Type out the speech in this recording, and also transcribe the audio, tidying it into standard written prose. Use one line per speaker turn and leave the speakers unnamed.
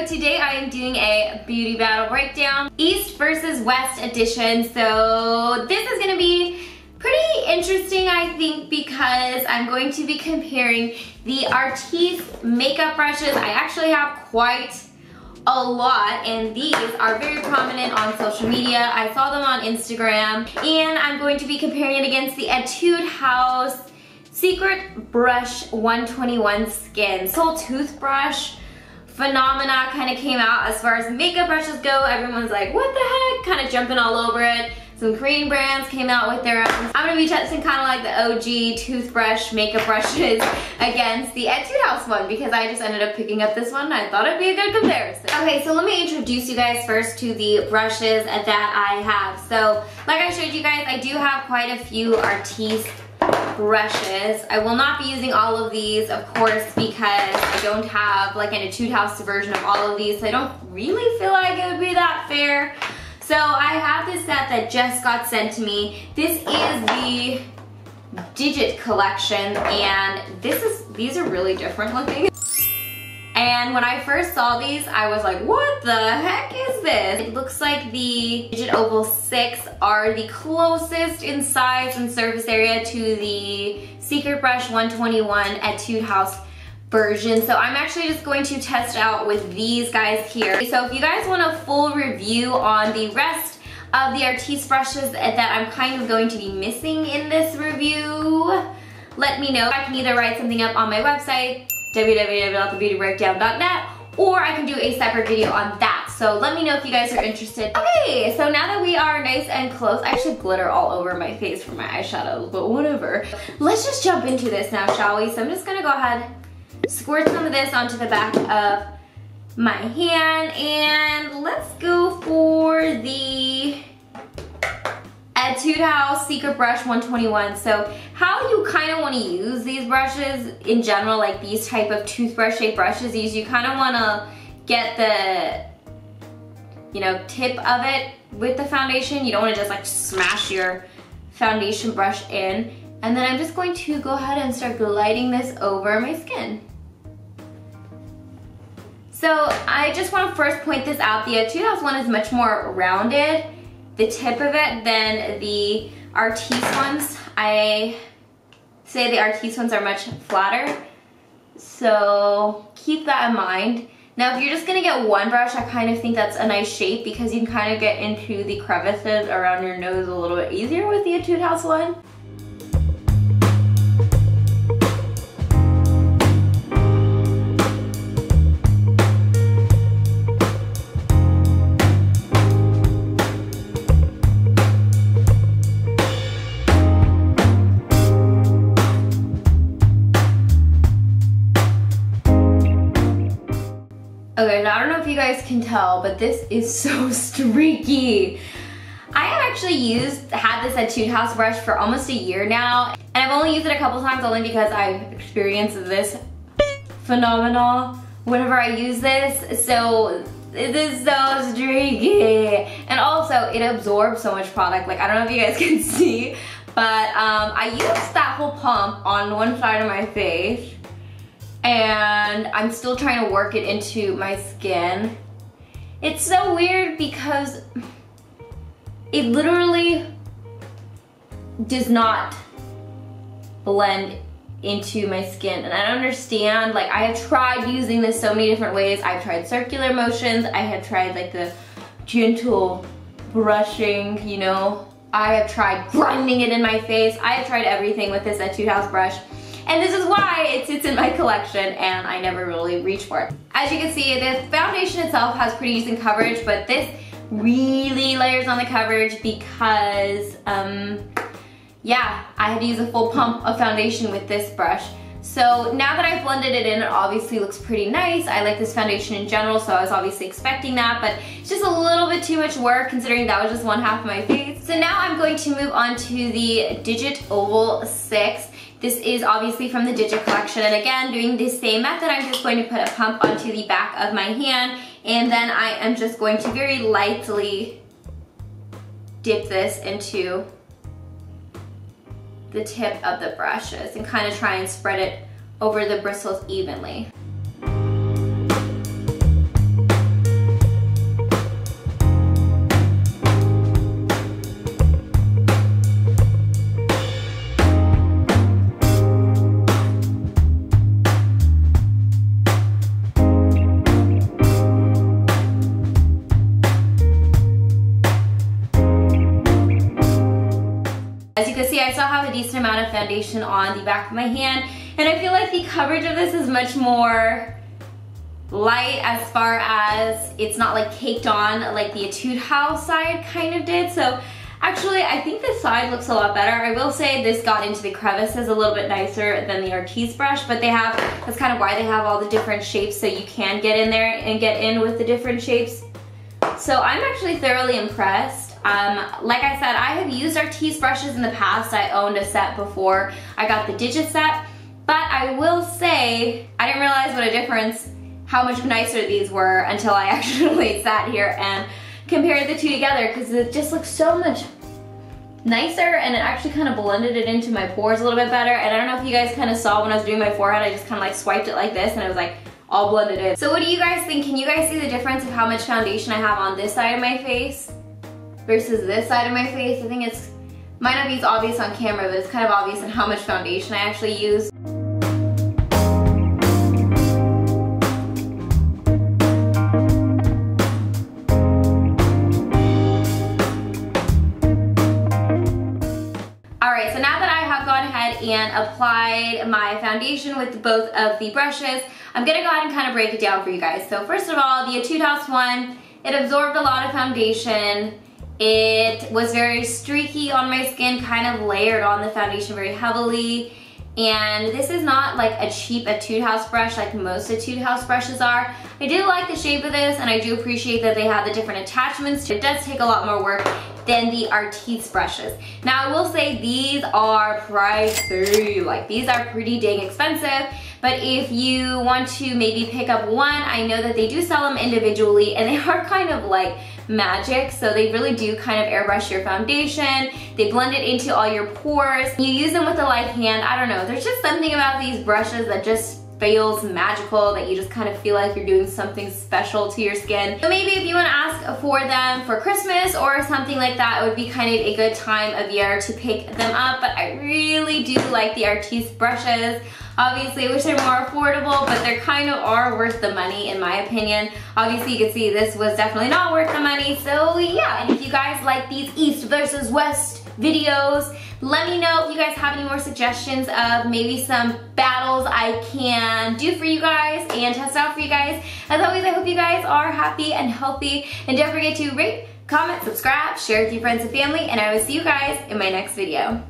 so today I am doing a beauty battle breakdown, East versus West edition. So this is gonna be pretty interesting, I think, because I'm going to be comparing the Artis makeup brushes. I actually have quite a lot, and these are very prominent on social media. I saw them on Instagram, and I'm going to be comparing it against the Etude House Secret Brush 121 Skin. This whole toothbrush phenomena kind of came out as far as makeup brushes go. Everyone's like, what the heck? Kind of jumping all over it. Some Korean brands came out with their own. I'm gonna be testing kind of like the OG toothbrush makeup brushes against the Etude House one because I just ended up picking up this one and I thought it'd be a good comparison. Okay, so let me introduce you guys first to the brushes that I have. So, like I showed you guys, I do have quite a few Artis brushes. I will not be using all of these, of course, because I don't have like an Etude House version of all of these, so I don't really feel like it would be that fair. So I have this set that just got sent to me. This is the Digit collection, and these are really different looking. And when I first saw these, I was like, what the heck is this? It looks like the Digit Oval 6 are the closest in size and surface area to the Secret Brush 121 Etude House version. So I'm actually just going to test out with these guys here. So if you guys want a full review on the rest of the Artis brushes that I'm kind of going to be missing in this review, let me know. I can either write something up on my website, www.thebeautybreakdown.net, or I can do a separate video on that. So let me know if you guys are interested. Okay, so now that we are nice and close, I actually glitter all over my face for my eyeshadow, but whatever. Let's just jump into this now, shall we? So I'm just gonna go ahead, squirt some of this onto the back of my hand, and let's go for the Etude House Secret Brush 121. So how you kind of want to use these brushes in general, like these type of toothbrush shaped brushes, is you kind of want to get the, you know, tip of it with the foundation. You don't want to just like smash your foundation brush in. And then I'm just going to go ahead and start gliding this over my skin. So I just want to first point this out. The Etude House one is much more rounded, the tip of it, than the Artis ones. I say the Artis ones are much flatter, so keep that in mind. Now if you're just gonna get one brush, I kind of think that's a nice shape because you can kind of get into the crevices around your nose a little bit easier with the Etude House one. Okay, now I don't know if you guys can tell, but this is so streaky. I have actually had this Etude House brush for almost a year now, and I've only used it a couple times only because I've experienced this phenomenon whenever I use this. So it is so streaky. And also, it absorbs so much product. Like, I don't know if you guys can see, but I used that whole pump on one side of my face, and I'm still trying to work it into my skin. It's so weird because it literally does not blend into my skin, and I don't understand. Like, I have tried using this so many different ways. I've tried circular motions, I have tried like the gentle brushing, you know. I have tried grinding it in my face. I have tried everything with this Etude House brush. And this is why it sits in my collection and I never really reach for it. As you can see, the foundation itself has pretty decent coverage, but this really layers on the coverage because, yeah, I had to use a full pump of foundation with this brush. So now that I've blended it in, it obviously looks pretty nice. I like this foundation in general, so I was obviously expecting that, but it's just a little bit too much work considering that was just one half of my face. So now I'm going to move on to the Digit Oval 6. This is obviously from the Digit collection, and again, doing the same method, I'm just going to put a pump onto the back of my hand, and then I am just going to very lightly dip this into the tip of the brushes and kind of try and spread it over the bristles evenly. As you can see, I still have a decent amount of foundation on the back of my hand, and I feel like the coverage of this is much more light as far as it's not like caked on like the Etude House side kind of did. So actually, I think this side looks a lot better. I will say this got into the crevices a little bit nicer than the Artis brush, but that's kind of why they have all the different shapes, so you can get in there and get in with the different shapes. So I'm actually thoroughly impressed. Like I said, I have used Artis brushes in the past. I owned a set before I got the Digit set, but I will say I didn't realize what a difference, how much nicer these were until I actually sat here and compared the two together, because it just looks so much nicer, and it actually kind of blended it into my pores a little bit better. And I don't know if you guys kind of saw when I was doing my forehead, I just kind of like swiped it like this and it was like all blended in. So what do you guys think? Can you guys see the difference of how much foundation I have on this side of my face versus this side of my face? I think it's, might not be as obvious on camera, but it's kind of obvious in how much foundation I actually use. Alright, so now that I have gone ahead and applied my foundation with both of the brushes, I'm going to go ahead and kind of break it down for you guys. So first of all, the Etude House one, it absorbed a lot of foundation. It was very streaky on my skin, kind of layered on the foundation very heavily. And this is not like a cheap Etude House brush like most Etude House brushes are. I do like the shape of this, and I do appreciate that they have the different attachments. It does take a lot more work than the Artis brushes. Now I will say these are pricey, like these are pretty dang expensive, but if you want to maybe pick up one, I know that they do sell them individually, and they are kind of like magic, so they really do kind of airbrush your foundation. They blend it into all your pores. You use them with a light hand. I don't know, there's just something about these brushes that just feels magical, that you just kind of feel like you're doing something special to your skin. So maybe if you want to ask for them for Christmas or something like that, it would be kind of a good time of year to pick them up. But I really do like the Artis brushes. Obviously, I wish they were more affordable, but they kind of are worth the money in my opinion. Obviously, you can see this was definitely not worth the money. So yeah, and if you guys like these East versus West videos, let me know if you guys have any more suggestions of maybe some battles I can do for you guys and test out for you guys. As always, I hope you guys are happy and healthy, and don't forget to rate, comment, subscribe, share with your friends and family, and I will see you guys in my next video.